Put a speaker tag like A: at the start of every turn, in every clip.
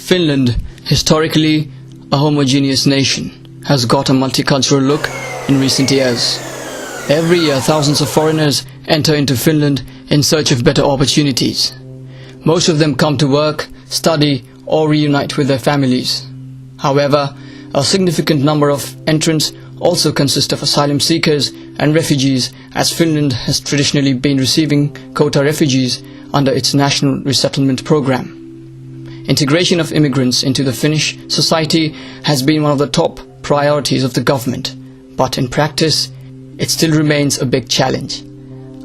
A: Finland, historically a homogeneous nation, has got a multicultural look in recent years. Every year, thousands of foreigners enter into Finland in search of better opportunities. Most of them come to work, study, or reunite with their families. However, a significant number of entrants also consist of asylum seekers and refugees, as Finland has traditionally been receiving quota refugees under its national resettlement program. Integration of immigrants into the Finnish society has been one of the top priorities of the government, but in practice, it still remains a big challenge.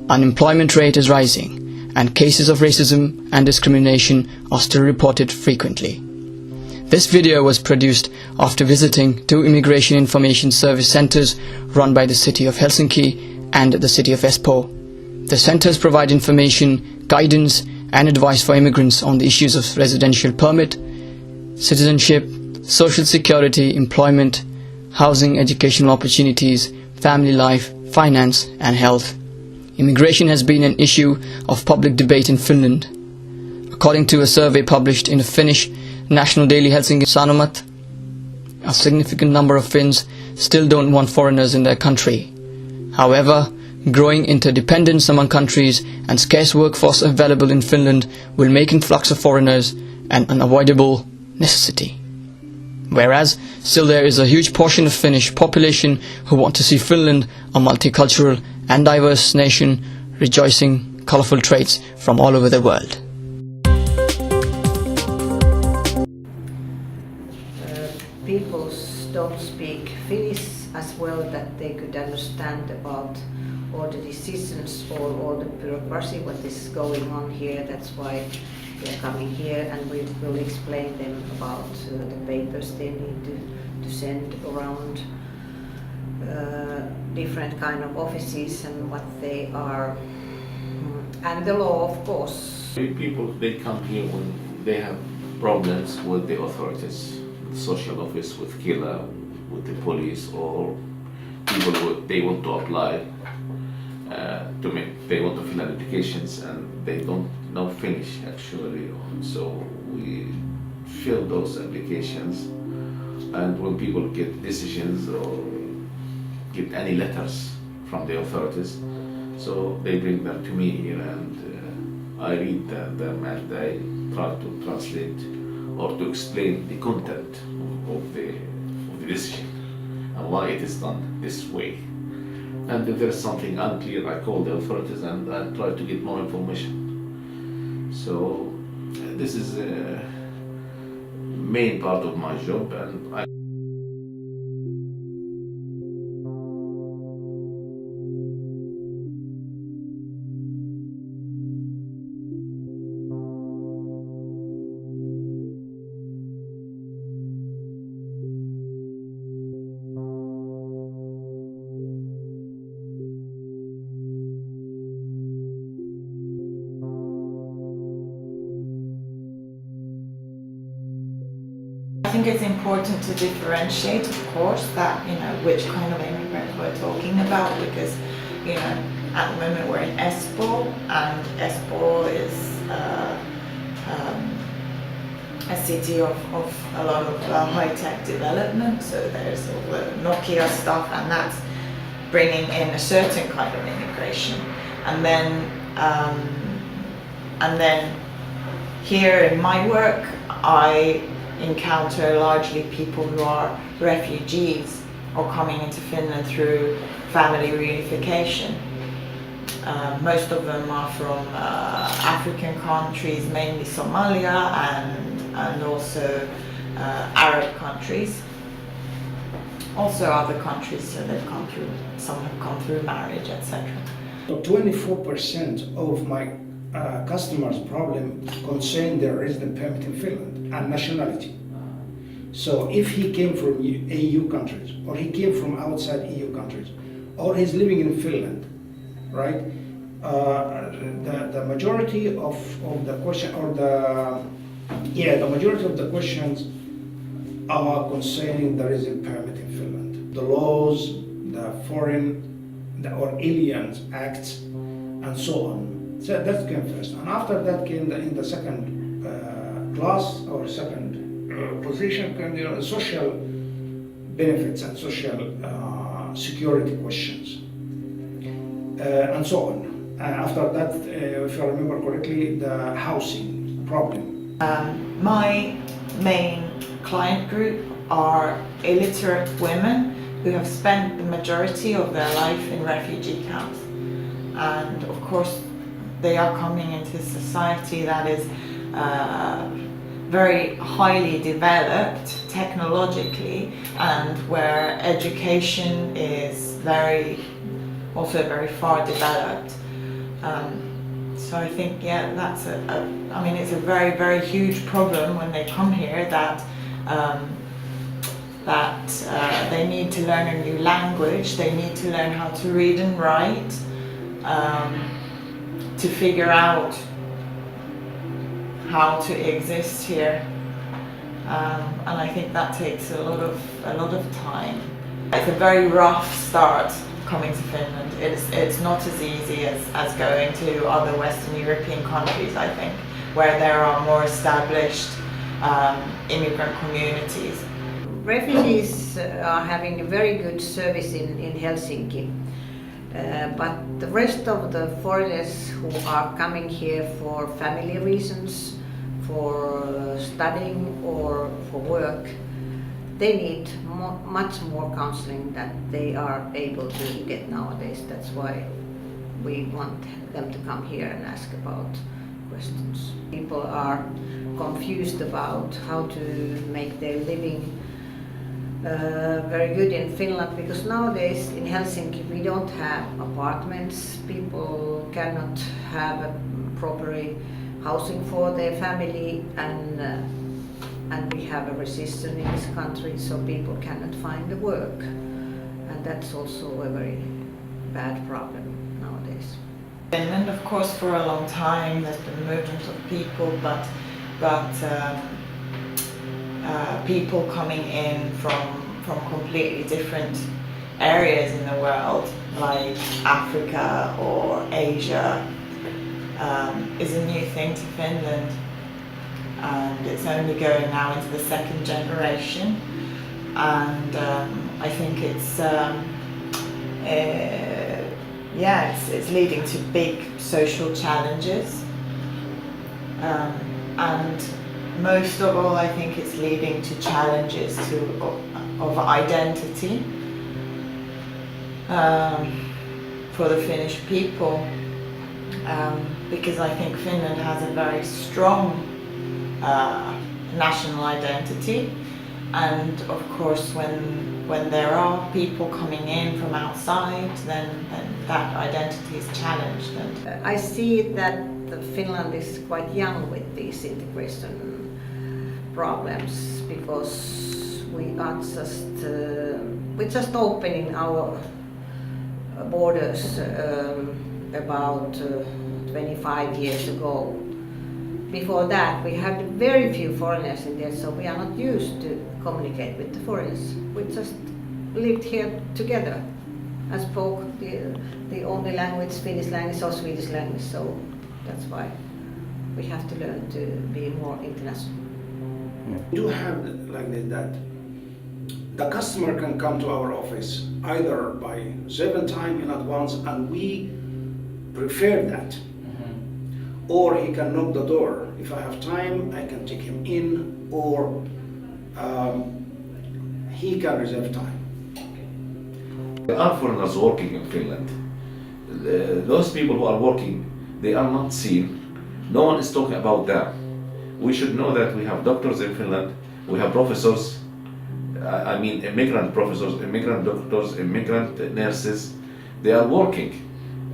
A: Unemployment rate is rising, and cases of racism and discrimination are still reported frequently. This video was produced after visiting 2 immigration information service centers run by the city of Helsinki and the city of Espoo. The centers provide information, guidance and advice for immigrants on the issues of residential permit, citizenship, social security, employment, housing, educational opportunities, family life, finance and health. Immigration has been an issue of public debate in Finland. According to a survey published in the Finnish national daily Helsinki Sanomat, a significant number of Finns still don't want foreigners in their country. However, growing interdependence among countries and scarce workforce available in Finland will make influx of foreigners an unavoidable necessity. Whereas, still there is a huge portion of Finnish population who want to see Finland a multicultural and diverse nation, rejoicing colorful traits from all over the world.
B: People don't speak Finnish as well that they could understand about all the decisions or all the bureaucracy what is going on here. That's why they're coming here, and we will explain them about the papers they need to send around different kind of offices and what they are, and the law, of course.
C: People, they come here when they have problems with the authorities, the social office, with Kela, with the police, or people who they want to apply they want to fill out applications and they don't know Finnish actually. So we fill those applications, and when people get decisions or get any letters from the authorities, so they bring them to me here, and I read them and I try to translate or to explain the content of the decision and why it is done this way. And if there is something unclear, I call the authorities and I try to get more information. So this is a main part of my job, and
D: I think it's important to differentiate, of course, that, which kind of immigrant we're talking about, because, at the moment we're in Espoo, and Espoo is a city of a lot of high-tech development, so there's all the Nokia stuff, and that's bringing in a certain kind of immigration. And then here in my work, I encounter largely people who are refugees or coming into Finland through family reunification. Most of them are from African countries, mainly Somalia and also Arab countries. Also other countries, so some have come through marriage, etc.
E: So 24% of my customers' problem concern their resident permit in Finland and nationality. So if he came from EU countries, or he came from outside EU countries, or he's living in Finland, right? The majority of the question, or the majority of the questions are concerning the resident permit in Finland. The laws, the foreign, or aliens acts, and so on. So that came first, and after that came in the second class or second position, social benefits and social security questions, and so on. After that, if I remember correctly, the housing problem.
D: My main client group are illiterate women who have spent the majority of their life in refugee camps. And of course, they are coming into society that is very highly developed technologically, and where education is also very far developed. So I think, yeah, that's it's a very, very huge problem when they come here that they need to learn a new language, they need to learn how to read and write, to figure out how to exist here. And I think that takes a lot of time. It's a very rough start coming to Finland. It's not as easy as going to other Western European countries, I think, where there are more established immigrant communities.
B: Refugees are having a very good service in Helsinki, but the rest of the foreigners who are coming here for family reasons, for studying or for work, they need much more counseling than they are able to get nowadays. That's why we want them to come here and ask about questions. People are confused about how to make their living very good in Finland, because nowadays in Helsinki we don't have apartments. People cannot have a proper housing for their family, and we have a recession in this country, so people cannot find the work, and that's also a very bad problem nowadays.
D: Finland, of course, for a long time there's been movements of people, but people coming in from completely different areas in the world, like Africa or Asia, is a new thing to Finland. And it's only going now into the second generation, and I think it's leading to big social challenges, and most of all I think it's leading to challenges of identity for the Finnish people, because I think Finland has a very strong national identity, and of course when there are people coming in from outside, then that identity is challenged. And
B: I see that Finland is quite young with these integration problems, because we're just opening our borders about 25 years ago. Before that, we had very few foreigners in there, so we are not used to communicate with the foreigners. We just lived here together and spoke the only language, Finnish language or Swedish language, so that's why we have to learn to be more international.
E: We do have like that. The customer can come to our office either by 7 times in advance, and we prefer that. Or he can knock the door. If I have time, I can take him in, or he can reserve time.
C: There are foreigners working in Finland. Those people who are working, they are not seen. No one is talking about them. We should know that we have doctors in Finland, we have professors, immigrant professors, immigrant doctors, immigrant nurses. They are working.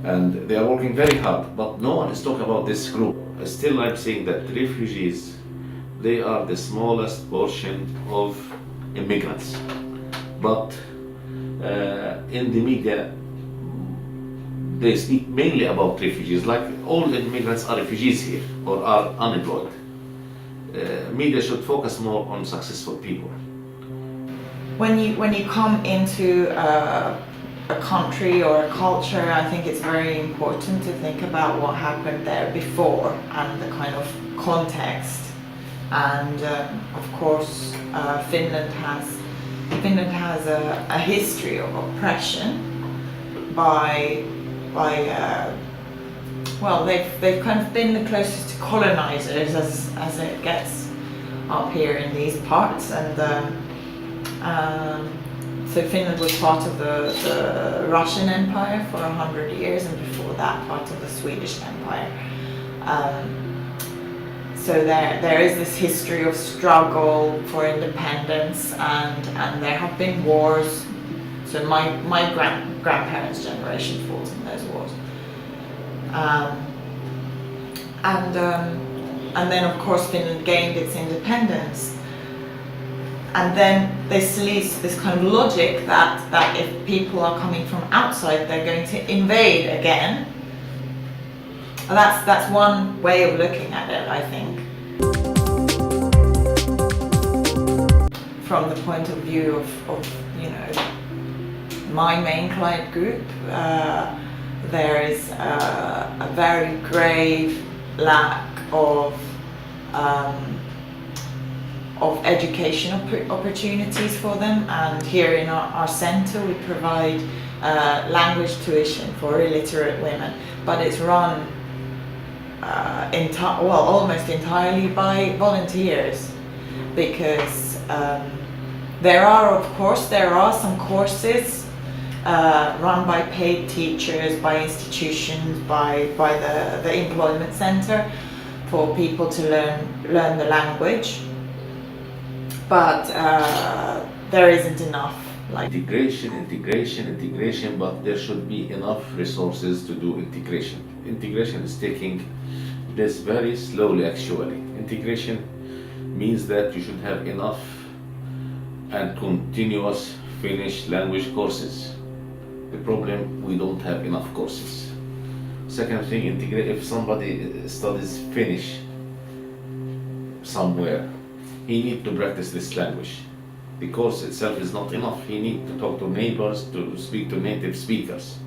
C: And they are working very hard, but no one is talking about this group. Still, I'm saying that refugees, they are the smallest portion of immigrants. But in the media, they speak mainly about refugees, like all immigrants are refugees here or are unemployed. Media should focus more on successful people.
D: when you come into a country or a culture, I think it's very important to think about what happened there before and the kind of context and of course Finland has a history of oppression by well, they've kind of been the closest to colonizers as it gets up here in these parts, and so Finland was part of the Russian Empire for 100 years, and before that part of the Swedish Empire. So there is this history of struggle for independence, and there have been wars. So my grandparents' generation fought in those wars. And then of course Finland gained its independence. And then this leads to this kind of logic that if people are coming from outside, they're going to invade again. And that's one way of looking at it, I think. From the point of view of you know, my main client group, there is a very grave lack of education opportunities for them, and here in our centre we provide language tuition for illiterate women, but it's run almost entirely by volunteers, because there are some courses run by paid teachers, by institutions, by the employment centre for people to learn the language, but there isn't enough.
C: Integration, but there should be enough resources to do integration. Integration is taking this very slowly, actually. Integration means that you should have enough and continuous Finnish language courses. The problem, we don't have enough courses. Second thing, if somebody studies Finnish somewhere, he needs to practice this language. The course itself is not enough. He needs to talk to neighbors, to speak to native speakers.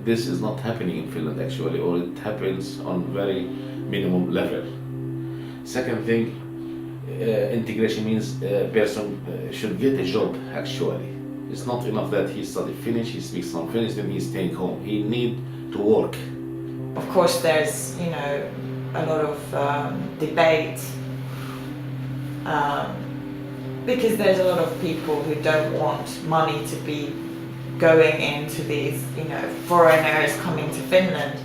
C: This is not happening in Finland, actually, or it happens on very minimum level. Second thing, integration means a person should get a job, actually. It's not enough that he studied Finnish, he speaks some Finnish, then he's staying home. He needs to work.
D: Of course, there's a lot of debate, because there's a lot of people who don't want money to be going into these foreigners coming to Finland,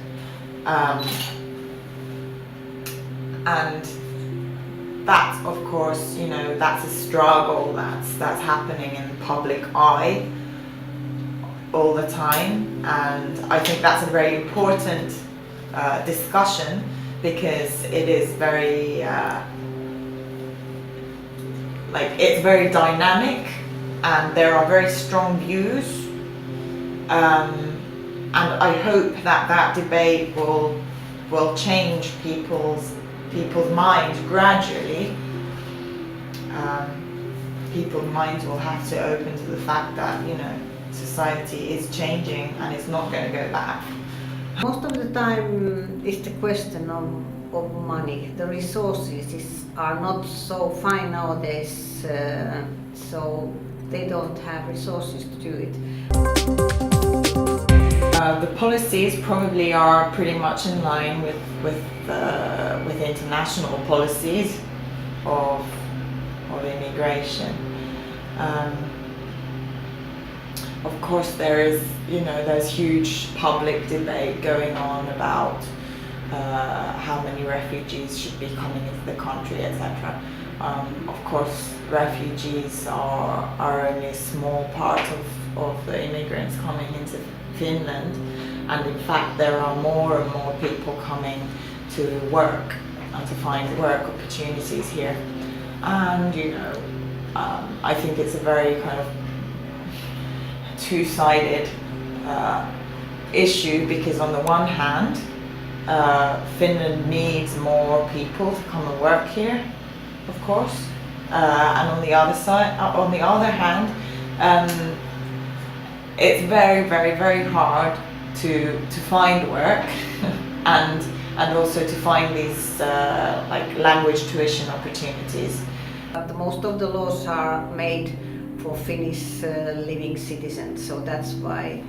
D: and that, of course, that's a struggle that's happening in the public eye all the time, and I think that's a very important discussion, because it is very it's very dynamic, and there are very strong views, and I hope that debate will change people's minds gradually. People's minds will have to open to the fact that society is changing and it's not going to go back.
B: Most of the time it's the question of money. The resources are not so fine nowadays, so they don't have resources to do it.
D: The policies probably are pretty much in line with international policies of immigration. Of course, there's huge public debate going on about how many refugees should be coming into the country, etc. Of course, refugees are only a small part of the immigrants coming into Finland, and in fact there are more and more people coming to work and to find work opportunities here. And I think it's a very kind of two-sided issue, because on the one hand Finland needs more people to come and work here, of course, and on the other hand, it's very, very, very hard to find work and and also to find these like language tuition opportunities.
B: Most of the laws are made for Finnish living citizens, so that's why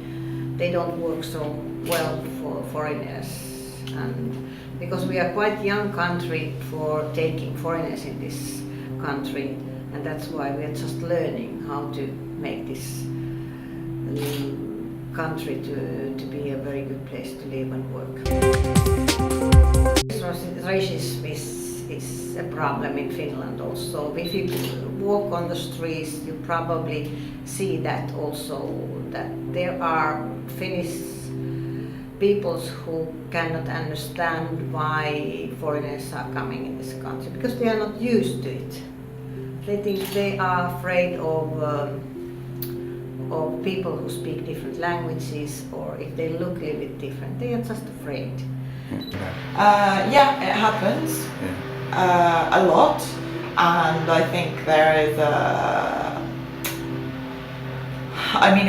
B: they don't work so well for foreigners. And because we are quite young country for taking foreigners in this country, and that's why we are just learning how to make this country to be a very good place to live and work. Racism is a problem in Finland also. If you walk on the streets, you probably see that also, that there are Finnish peoples who cannot understand why foreigners are coming in this country, because they are not used to it. They think they are afraid of people who speak different languages, or if they look a little bit different, they are just afraid.
D: Yeah, it happens a lot, and I think there is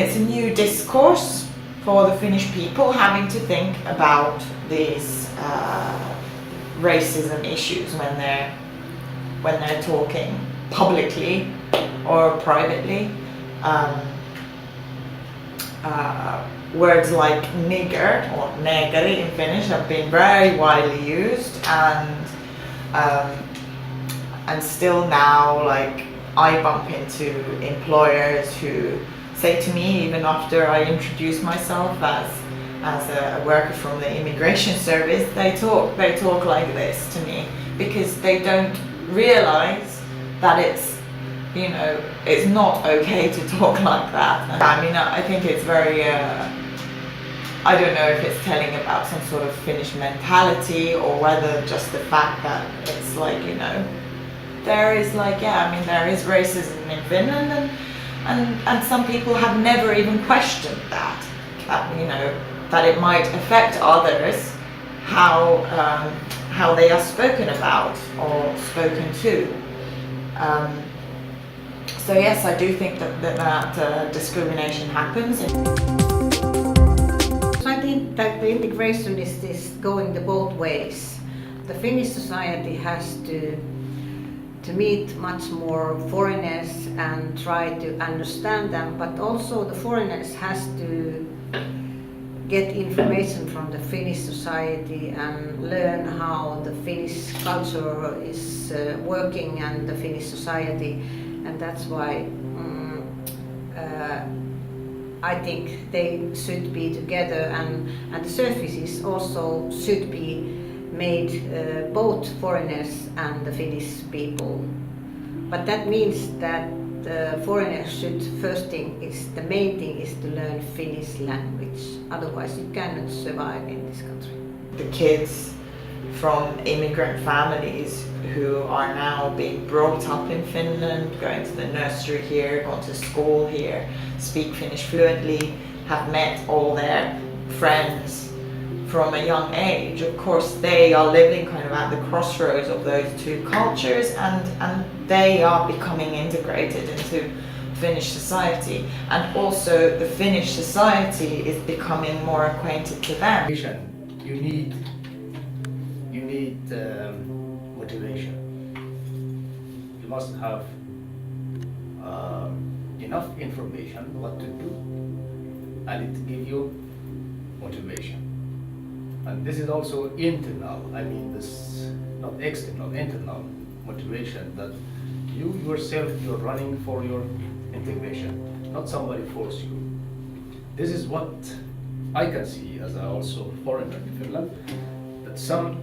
D: it's a new discourse for the Finnish people having to think about these racism issues when they're talking publicly or privately. Words like nigger or negeri in Finnish have been very widely used, and still now, like, I bump into employers who say to me, even after I introduce myself as a worker from the immigration service, they talk like this to me, because they don't realize that it's not okay to talk like that. I mean, I think it's very, I don't know if it's telling about some sort of Finnish mentality, or whether just the fact that it's like, there is there is racism in Finland, and some people have never even questioned that that it might affect others, how they are spoken about or spoken to. So yes, I do think that discrimination happens.
B: So I think that the integration is going the both ways. The Finnish society has to meet much more foreigners and try to understand them, but also the foreigners has to get information from the Finnish society and learn how the Finnish culture is working and the Finnish society. And that's why I think they should be together, and the services also should be made both foreigners and the Finnish people. But that means that the foreigners should, the main thing is to learn Finnish language. Otherwise you cannot survive in this country.
D: The kids from immigrant families who are now being brought up in Finland, going to the nursery here, going to school here, speak Finnish fluently, have met all their friends from a young age. Of course, they are living kind of at the crossroads of those two cultures, and they are becoming integrated into Finnish society, and also the Finnish society is becoming more acquainted to them.
F: You need motivation. You must have enough information what to do, and it give you motivation. And this is also internal. I mean, this not external, internal motivation, that you yourself, you're running for your integration, not somebody force you. This is what I can see as also foreigner in Finland, that some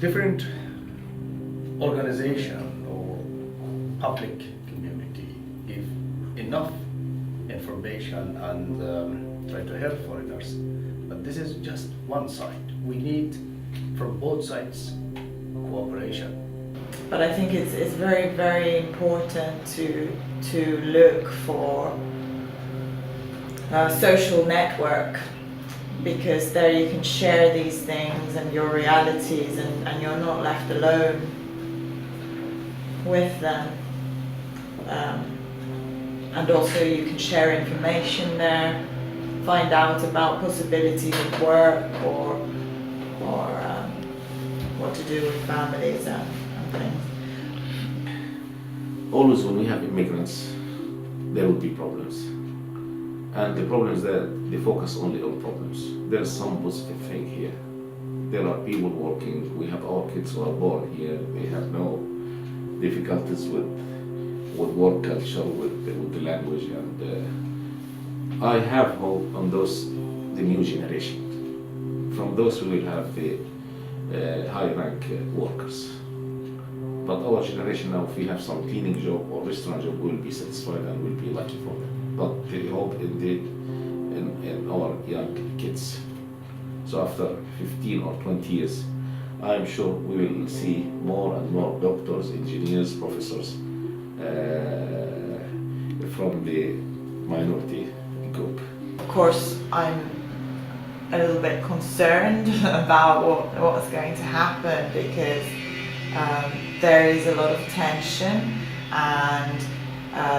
F: different organization or public community give enough information and try to help foreigners. But this is just one side. We need from both sides cooperation.
D: But I think it's very, very important to look for a social network, because there you can share these things and your realities, and you're not left alone with them. And also you can share information there, find out about possibilities of work or what to do with families and things.
C: Always when we have immigrants, there will be problems. And the problem is that they focus only on problems. There is some positive thing here. There are people working. We have our kids who are born here. They have no difficulties with work culture, with the language, and I have hope on the new generation. From those we will have the high rank workers. But our generation now, if we have some cleaning job or restaurant job, we will be satisfied and will be lucky for them. But the hope in our young kids. So after 15 or 20 years, I am sure we will see more and more doctors, engineers, professors from the minority group.
D: Of course, I'm a little bit concerned about what's going to happen because there is a lot of tension and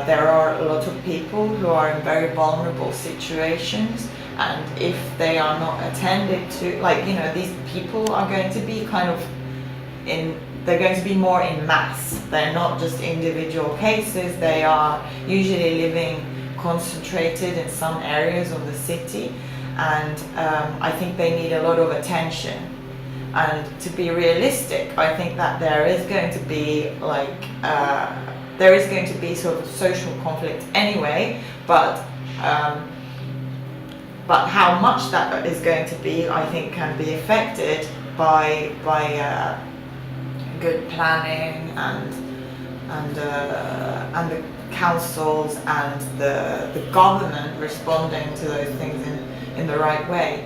D: there are a lot of people who are in very vulnerable situations, and if they are not attended to, these people are going to be they're going to be more in mass. They're not just individual cases, they are usually living concentrated in some areas of the city, and I think they need a lot of attention. And to be realistic, I think that there is going to be sort of social conflict anyway, but how much that is going to be, I think, can be affected by good planning and the councils and the government responding to those things in the right way.